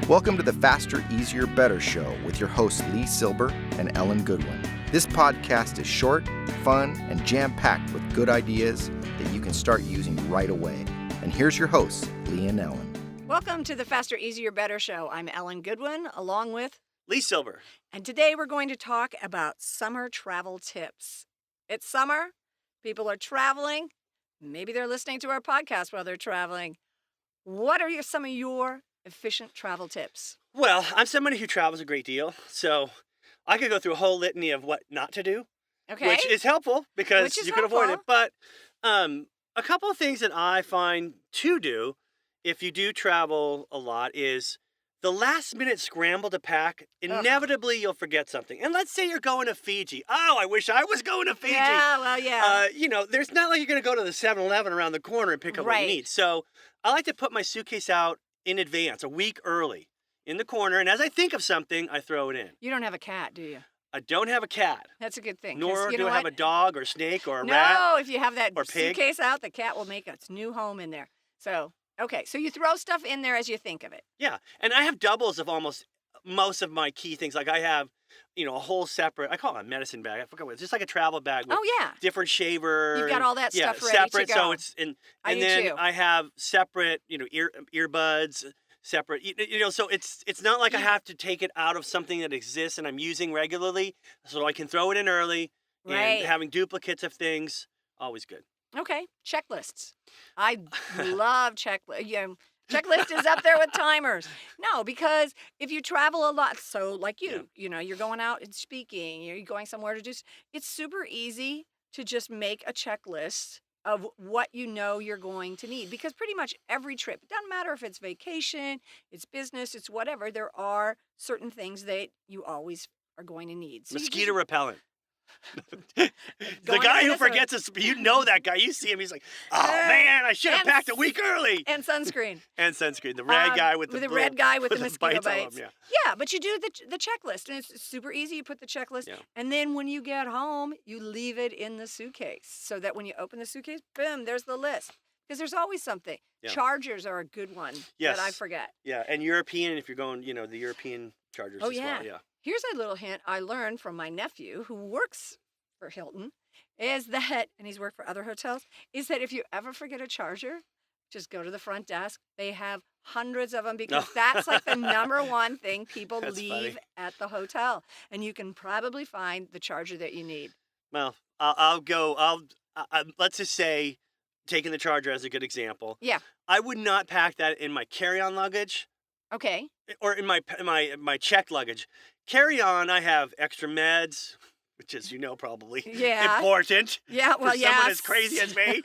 Welcome to the Faster, Easier, Better show with your hosts LeeSilber and Ellen Goodwin. This podcast is short, fun, and jam-packed with good ideas that you can start using right away. And here's your hosts, Lee and Ellen. Welcome to the Faster, Easier, Better show. I'm Ellen Goodwin, along with LeeSilber. And today we're going to talk about summer travel tips. It's summer. People are traveling. Maybe they're listening to our podcast while they're traveling. What are some of your efficient travel tips? Well, I'm somebody who travels a great deal, so I could go through a whole litany of what not to do, Okay. which is helpful because you can avoid it. But a couple of things that I find to do if you do travel a lot is the last minute scramble to pack. Inevitably, you'll forget something. And let's say you're going to Fiji. Oh, I wish I was going to Fiji. Yeah, well, yeah. There's not like you're going to go to the 7-Eleven around the corner and pick up what you need. So I like to put my suitcase out in advance, a week early, in the corner. And as I think of something, I throw it in. You don't have a cat, do you? I don't have a cat. That's a good thing. Nor do I have a dog or snake or a rat. No, if you have that or pig. suitcase out, the cat will make its new home in there. So, okay, so you throw stuff in there as you think of it. Yeah, and I have doubles of almost most of my key things. Like I have, a whole separate, I call it a medicine bag. I forgot what it's just like a travel bag with different shavers. You've got all that stuff ready separate, to go. So it's, and then I have separate, earbuds. Separate, so it's not like I have to take it out of something that exists and I'm using regularly, so I can throw it in early. Right. And having duplicates of things, always good. Okay, checklists. I love checklists. Checklist is up there with timers. No, because if you travel a lot, so like you're going out and speaking, you're going somewhere to do, it's super easy to just make a checklist of what you know you're going to need. Because pretty much every trip, it doesn't matter if it's vacation, it's business, it's whatever, there are certain things that you always are going to need. So Mosquito repellent. The guy who forgets us, that guy. You see him, he's like, oh man, I should have packed a week early. And sunscreen. The red guy with the red guy with the mosquito bites. Yeah, but you do the checklist, and it's super easy. You put the checklist, and then when you get home, you leave it in the suitcase, so that when you open the suitcase, boom, there's the list. Because there's always something. Yeah. Chargers are a good one that I forget. Yeah, and European, if you're going, the European chargers as well. Yeah. Here's a little hint I learned from my nephew who works for Hilton, is that, and he's worked for other hotels, is that if you ever forget a charger, just go to the front desk. They have hundreds of them because that's like the number one thing people leave at the hotel. And you can probably find the charger that you need. Well, let's just say, taking the charger as a good example. Yeah. I would not pack that in my carry-on luggage. Okay. Or in my checked luggage. Carry-on, I have extra meds, which is, probably important. Yeah, well, for someone as crazy as me.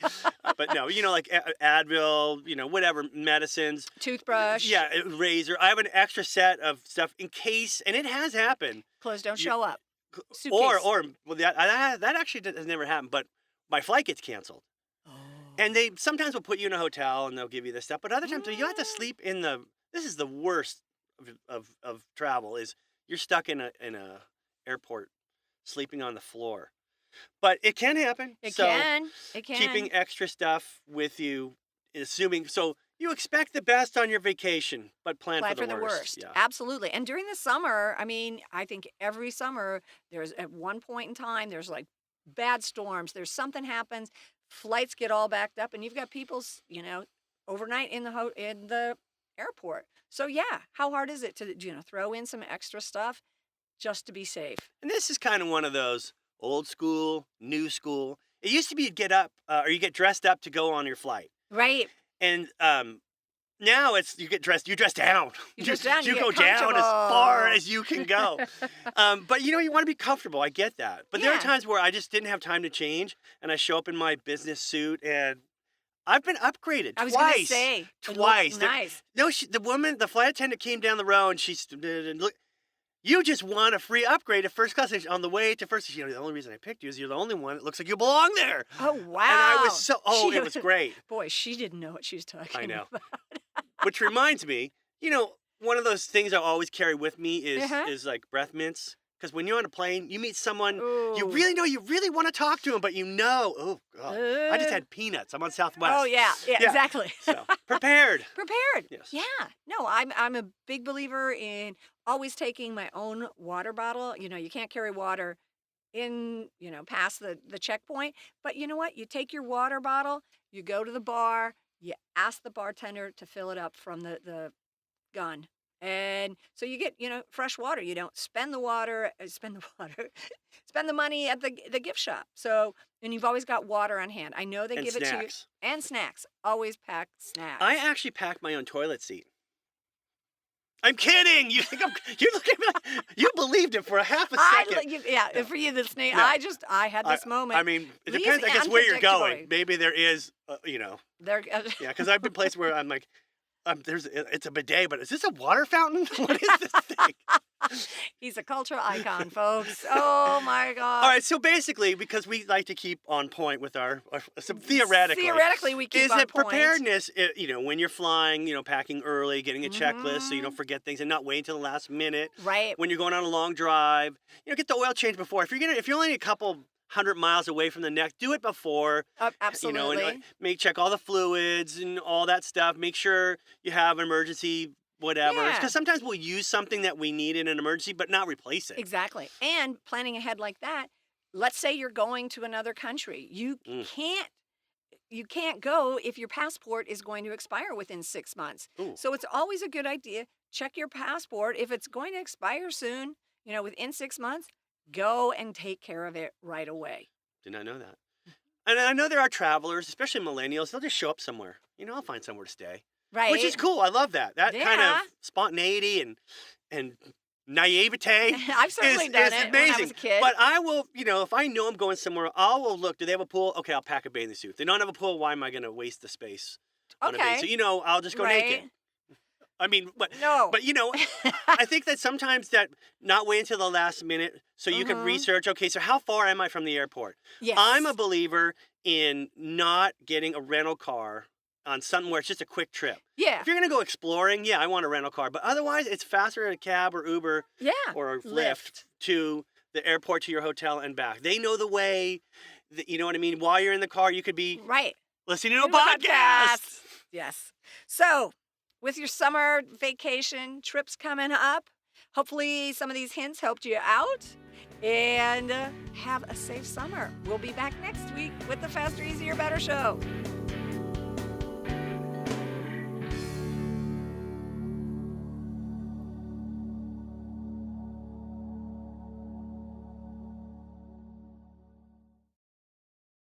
But no, like Advil, whatever, medicines. Toothbrush. Yeah, razor. I have an extra set of stuff in case, and it has happened. Clothes don't show up. Suitcase. Or that actually has never happened, but my flight gets canceled. Oh. And they sometimes will put you in a hotel and they'll give you this stuff, but other times you have to sleep in this is the worst of travel is you're stuck in a airport sleeping on the floor. But it can happen. It can. Keeping extra stuff with you, assuming so you expect the best on your vacation, but plan for the worst. Yeah. Absolutely. And during the summer, I think every summer there's at one point in time there's like bad storms, there's something happens, flights get all backed up, and you've got people, overnight in the airport. So how hard is it to throw in some extra stuff just to be safe? And this is kind of one of those old school, new school. It used to be you'd get up or you get dressed up to go on your flight. Right. And now it's you dress down. You dress down. You go down as far as you can go. But you want to be comfortable. I get that. But there are times where I just didn't have time to change, and I show up in my business suit, and I've been upgraded I was twice. Gonna say, twice. Nice. The flight attendant came down the row, and she stood and looked. You just want a free upgrade to first class. On the way to first, the only reason I picked you is you're the only one that looks like you belong there. Oh, wow. And I was it was great. Boy, she didn't know what she was talking about. I know. Which reminds me, one of those things I always carry with me is like breath mints. Because when you're on a plane, you meet someone you Ooh. really know, you really want to talk to them, but oh, God. I just had peanuts. I'm on Southwest. Oh, yeah, exactly. So, prepared. Prepared. Yes. Yeah. No, I'm a big believer in always taking my own water bottle. You can't carry water in, past the checkpoint. But you know what? You take your water bottle, you go to the bar, you ask the bartender to fill it up from the gun. And so you get, fresh water. You don't spend the water, spend the money at the gift shop. So, and you've always got water on hand. I know they And give it to you. snacks. And snacks. Always pack snacks. I actually packed my own toilet seat. I'm kidding. You think you look at me like you believed it for a half a second. No. For you, the snake. No. I had this moment. I mean, it Lee's depends, I guess, where you're going. unpredictable. Maybe there is, They're, yeah, because I've been places where I'm like, it's a bidet, but is this a water fountain? What is this thing? He's a cultural icon, folks. Oh my God. All right, so basically, because we like to keep on point with our theoretically, we keep is on it point. preparedness? When you're flying, packing early, getting a checklist so you don't forget things, and not waiting till the last minute. Right. When you're going on a long drive, get the oil change before. If you're only a couple 100 miles away from the next, do it before. Absolutely. And check all the fluids and all that stuff. Make sure you have an emergency whatever. Yeah. Because sometimes we'll use something that we need in an emergency, but not replace it. Exactly. And planning ahead like that, let's say you're going to another country. You can't go if your passport is going to expire within 6 months. Ooh. So it's always a good idea. Check your passport. If it's going to expire soon, within 6 months, go and take care of it right away. Did not know that. And I know there are travelers, especially millennials, they'll just show up somewhere. I'll find somewhere to stay. Right. Which is cool. I love that. That kind Yeah. of spontaneity and naivete I've certainly is done it amazing. when I was a kid. But I will, if I know I'm going somewhere, I will look. Do they have a pool? Okay, I'll pack a bathing suit. If they don't have a pool, why am I going to waste the space on a bathing suit? I'll just go naked. I mean, but I think that sometimes that not wait until the last minute so you can research, okay, so how far am I from the airport? Yes. I'm a believer in not getting a rental car on something where it's just a quick trip. Yeah. If you're going to go exploring, I want a rental car. But otherwise, it's faster in a cab or Uber or Lyft to the airport to your hotel and back. They know the way. You know what I mean? While you're in the car, you could be listening to a podcast. Yes. So, with your summer vacation trips coming up, hopefully some of these hints helped you out. And have a safe summer. We'll be back next week with the Faster, Easier, Better show.